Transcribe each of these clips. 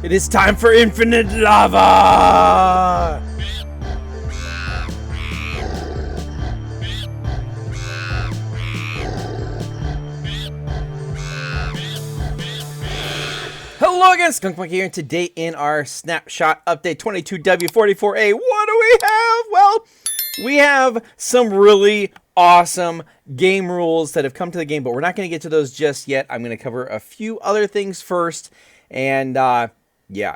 It is time for infinite lava! Hello again, skunkmunkee here, and today in our Snapshot update 22w44a, what do we have? Well, we have some really awesome game rules that have come to the game, but we're not going to get to those just yet. I'm going to cover a few other things first, and yeah,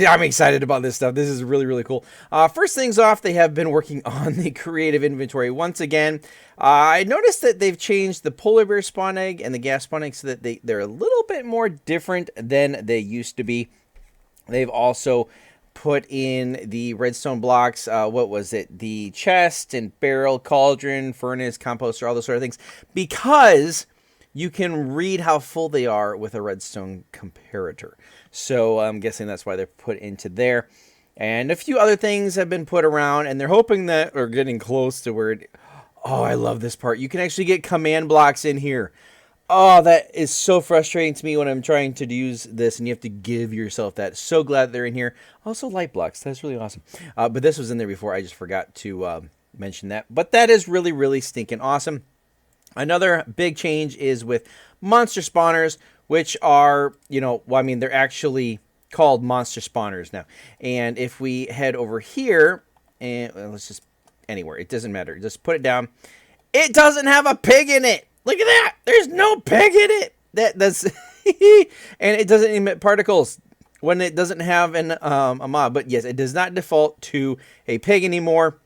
I'm excited about this stuff. This is really, really cool. First things off, they have been working on the creative inventory once again. I noticed that they've changed the polar bear spawn egg and the gas spawn egg so that they're a little bit more different than they used to be. They've also put in the redstone blocks, what was it? The chest and barrel, cauldron, furnace, composter, all those sort of things, because you can read how full they are with a redstone comparator. So I'm guessing that's why they're put into there. And a few other things have been put around, and they're hoping that we're getting close to where it... Oh, I love this part. You can actually get command blocks in here. Oh, that is so frustrating to me when I'm trying to use this, and you have to give yourself that. So glad they're in here. Also, light blocks. That's really awesome. But this was in there before. I just forgot to mention that. But that is really, really stinking awesome. Another big change is with monster spawners, which are, you know, well, I mean, they're actually called monster spawners now. And if we head over here, and well, let's just, anywhere, it doesn't matter. Just put it down. It doesn't have a pig in it. Look at that. There's no pig in it. That's and it doesn't emit particles when it doesn't have a mob. But yes, it does not default to a pig anymore.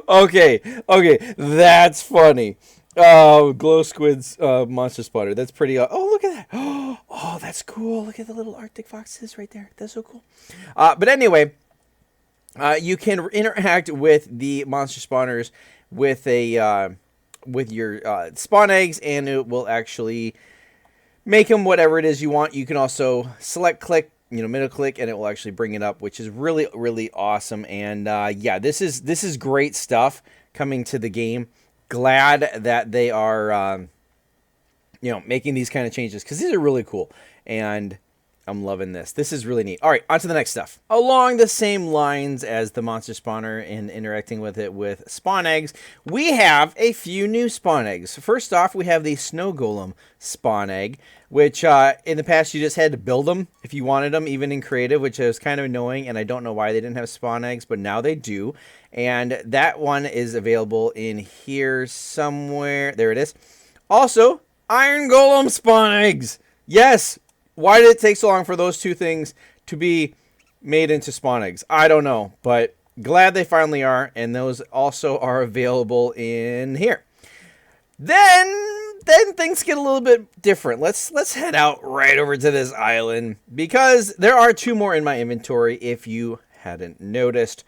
Okay, that's funny. Glow squid's monster spawner. That's pretty. Oh, look at that. Oh, that's cool. Look at the little Arctic foxes right there. That's so cool. But anyway, you can interact with the monster spawners with a with your spawn eggs, and it will actually make them whatever it is you want. You can also select click, you know, middle click, and it will actually bring it up, which is really, really awesome. And yeah, this is great stuff coming to the game. Glad that they are, you know, making these kind of changes, because these are really cool, and I'm loving this. This is really neat. All right, on to the next stuff. Along the same lines as the monster spawner and interacting with it with spawn eggs, we have a few new spawn eggs. First off, we have the snow golem spawn egg, which in the past you just had to build them if you wanted them, even in creative, which is kind of annoying, and I don't know why they didn't have spawn eggs, but now they do. And that one is available in here somewhere. There it is. Also, iron golem spawn eggs. Yes. Why did it take so long for those two things to be made into spawn eggs? I don't know, but glad they finally are, and those also are available in here. Then things get a little bit different. Let's head out right over to this island, because there are two more in my inventory if you hadn't noticed.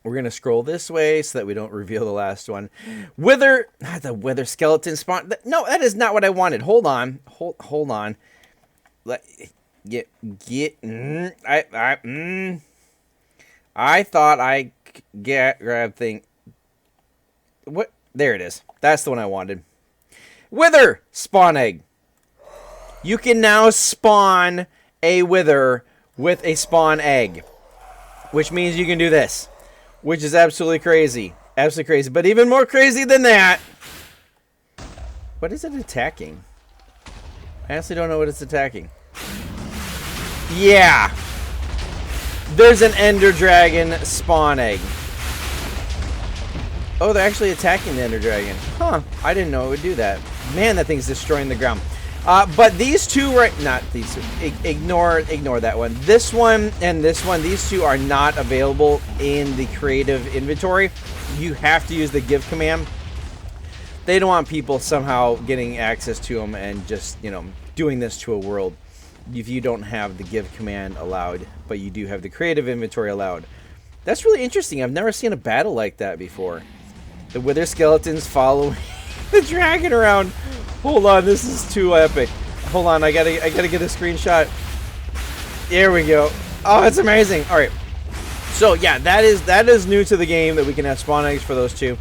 We're going to scroll this way so that we don't reveal the last one. The wither skeleton spawn. No, that is not what I wanted. Hold on. Hold on. I thought I grab thing. What? There it is. That's the one I wanted. Wither spawn egg. You can now spawn a wither with a spawn egg, which means you can do this, which is absolutely crazy. Absolutely crazy. But even more crazy than that, what is it attacking? I honestly don't know what it's attacking. Yeah. There's an ender dragon spawn egg. Oh, they're actually attacking the ender dragon. Huh. I didn't know it would do that. Man, that thing's destroying the ground. But these two, not these two. Ignore that one. This one and this one, these two are not available in the creative inventory. You have to use the give command. They don't want people somehow getting access to them and just, you know, doing this to a world if you don't have the give command allowed, but you do have the creative inventory allowed. That's really interesting. I've never seen a battle like that before. The wither skeletons following the dragon around. Hold on, this is too epic. Hold on, I gotta get a screenshot. There we go. Oh, it's amazing. All right. So yeah, that is new to the game, that we can have spawn eggs for those two.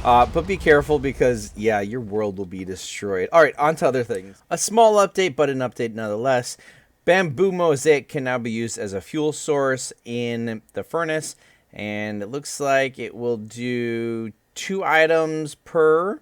But be careful because, yeah, your world will be destroyed. All right, on to other things. A small update, but an update nonetheless. Bamboo mosaic can now be used as a fuel source in the furnace. And it looks like it will do 2 items per.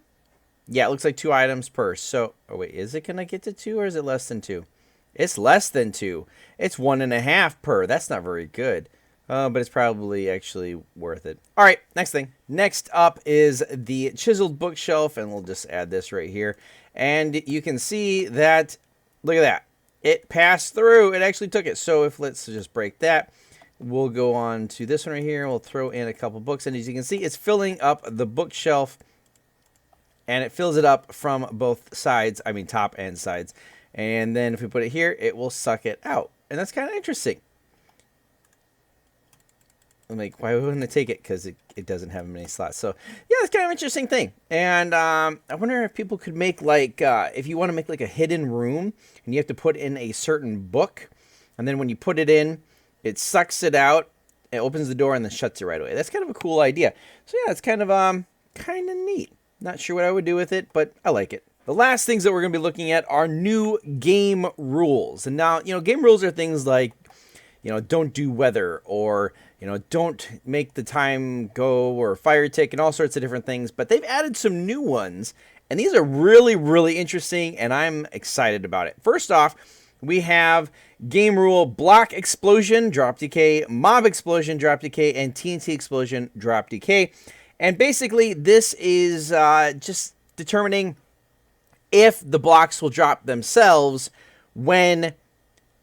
Yeah, it looks like 2 items per. So, oh wait, is it going to get to 2 or is it less than 2? It's less than 2. It's 1.5 per. That's not very good. But it's probably actually worth it. All right, next thing. Next up is the chiseled bookshelf, and we'll just add this right here. And you can see that, look at that. It passed through. It actually took it. So if let's just break that, we'll go on to this one right here. We'll throw in a couple books. And as you can see, it's filling up the bookshelf. And it fills it up from both sides. I mean, top and sides. And then if we put it here, it will suck it out. And that's kind of interesting. I'm like, why wouldn't it take it? Because it doesn't have many slots. So, yeah, it's kind of an interesting thing. And I wonder if people could make, like, if you want to make, like, a hidden room, and you have to put in a certain book, and then when you put it in, it sucks it out, it opens the door, and then shuts it right away. That's kind of a cool idea. So, yeah, it's kind of neat. Not sure what I would do with it, but I like it. The last things that we're going to be looking at are new game rules. And now, game rules are things like, don't do weather, or don't make the time go, or fire tick, and all sorts of different things. But they've added some new ones, and these are really, really interesting, and I'm excited about it. First off, we have game rule block explosion, drop decay, mob explosion, drop decay, and TNT explosion, drop decay. And basically, this is just determining if the blocks will drop themselves when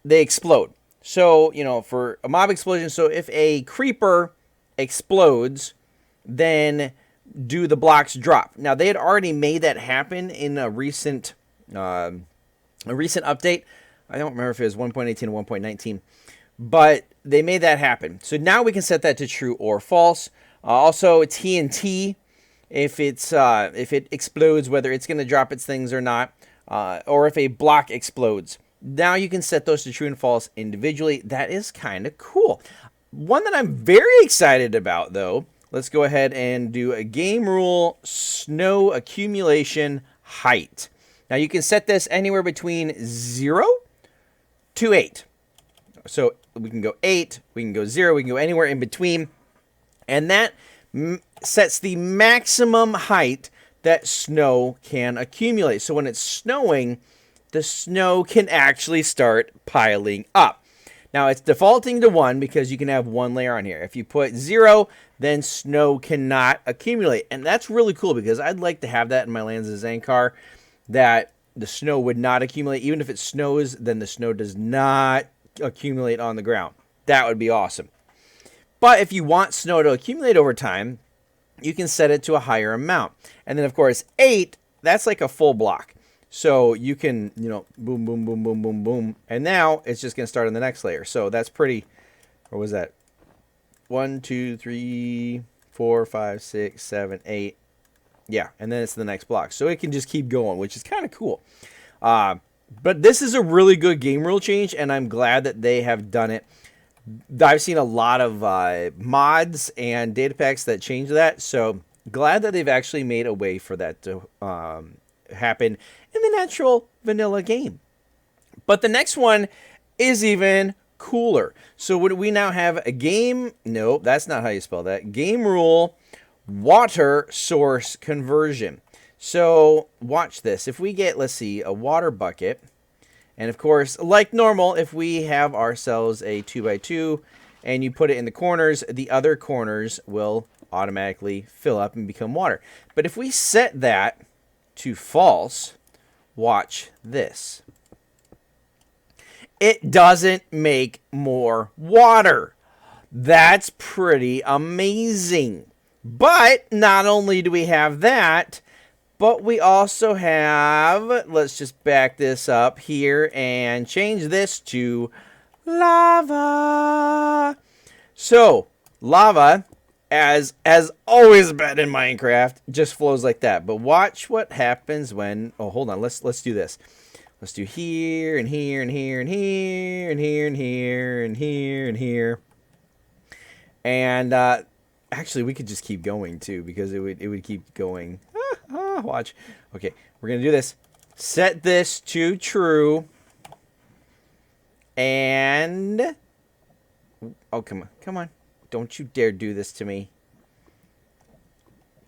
they explode. So, for a mob explosion, so if a creeper explodes, then do the blocks drop? Now, they had already made that happen in a recent update. I don't remember if it was 1.18 or 1.19, but they made that happen. So now we can set that to true or false. Also, TNT, if it explodes, whether it's going to drop its things or not, or if a block explodes. Now you can set those to true and false individually. That is kind of cool. One that I'm very excited about, though, let's go ahead and do a game rule snow accumulation height. Now you can set this anywhere between 0 to 8. So we can go 8, we can go 0, we can go anywhere in between. And that sets the maximum height that snow can accumulate. So when it's snowing, the snow can actually start piling up. Now, it's defaulting to 1 because you can have 1 layer on here. If you put 0, then snow cannot accumulate. And that's really cool because I'd like to have that in my Lands of Zankar, that the snow would not accumulate. Even if it snows, then the snow does not accumulate on the ground. That would be awesome. But if you want snow to accumulate over time, you can set it to a higher amount. And then, of course, 8, that's like a full block. So you can, boom, boom, boom, boom, boom, boom. And now it's just going to start on the next layer. So that's pretty, what was that? 1, 2, 3, 4, 5, 6, 7, 8. Yeah, and then it's the next block. So it can just keep going, which is kind of cool. But this is a really good game rule change, and I'm glad that they have done it. I've seen a lot of mods and data packs that change that. So glad that they've actually made a way for that to happen in the natural vanilla game. But the next one is even cooler. So we now have a game, no, that's not how you spell that, game rule water source conversion. So watch this. If we get, let's see, a water bucket, and of course, like normal, if we have ourselves a 2x2 and you put it in the corners, the other corners will automatically fill up and become water. But if we set that to false, watch this. It doesn't make more water. That's pretty amazing. But not only do we have that, but we also have, let's just back this up here and change this to lava. So, lava, as always been in Minecraft, just flows like that. But watch what happens when, oh, hold on, let's do this. Let's do here and here and here and here and here and here and here and here. And Actually, we could just keep going too because it would keep going. Watch. Okay, we're gonna do this. Set this to true. And oh, come on, come on! Don't you dare do this to me!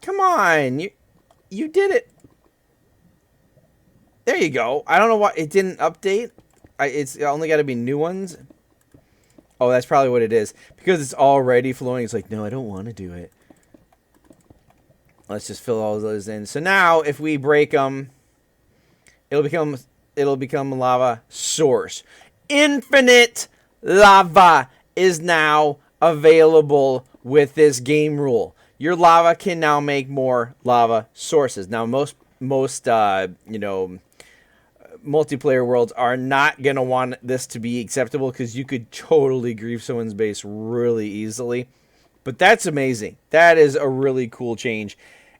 Come on, you did it. There you go. I don't know why it didn't update. It's only got to be new ones. Oh, that's probably what it is. Because it's already flowing. It's like, no, I don't want to do it. Let's just fill all those in. So now, if we break them, it'll become lava source. Infinite lava is now available with this game rule. Your lava can now make more lava sources. Now, most you know, multiplayer worlds are not going to want this to be acceptable because you could totally grief someone's base really easily. But that's amazing. That is a really cool change.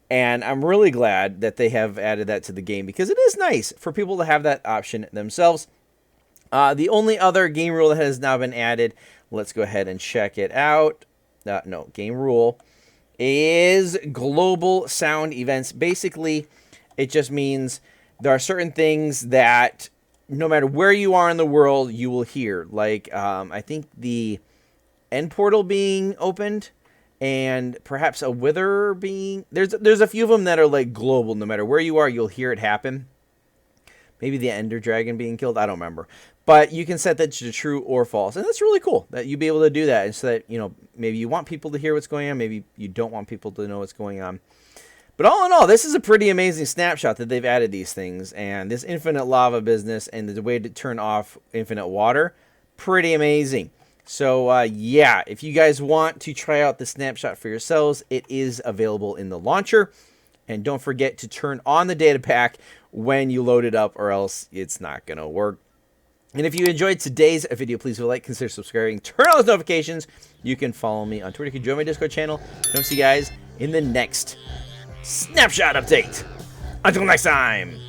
And I'm really glad that they have added that to the game because it is nice for people to have that option themselves. The only other game rule that has now been added, let's go ahead and check it out. No, game rule is global sound events. Basically, it just means there are certain things that no matter where you are in the world, you will hear. Like, I think the end portal being opened and perhaps a wither being... There's a few of them that are like global. No matter where you are, you'll hear it happen. Maybe the ender dragon being killed. I don't remember. But you can set that to true or false. And that's really cool that you'd be able to do that. And so that, you know, maybe you want people to hear what's going on. Maybe you don't want people to know what's going on. But all in all, this is a pretty amazing snapshot that they've added these things. And this infinite lava business and the way to turn off infinite water, pretty amazing. So, yeah, if you guys want to try out the snapshot for yourselves, it is available in the launcher. And don't forget to turn on the data pack when you load it up or else it's not going to work. And if you enjoyed today's video, please like, consider subscribing, turn on those notifications. You can follow me on Twitter. You can join my Discord channel. And I'll see you guys in the next Snapshot update. Until next time.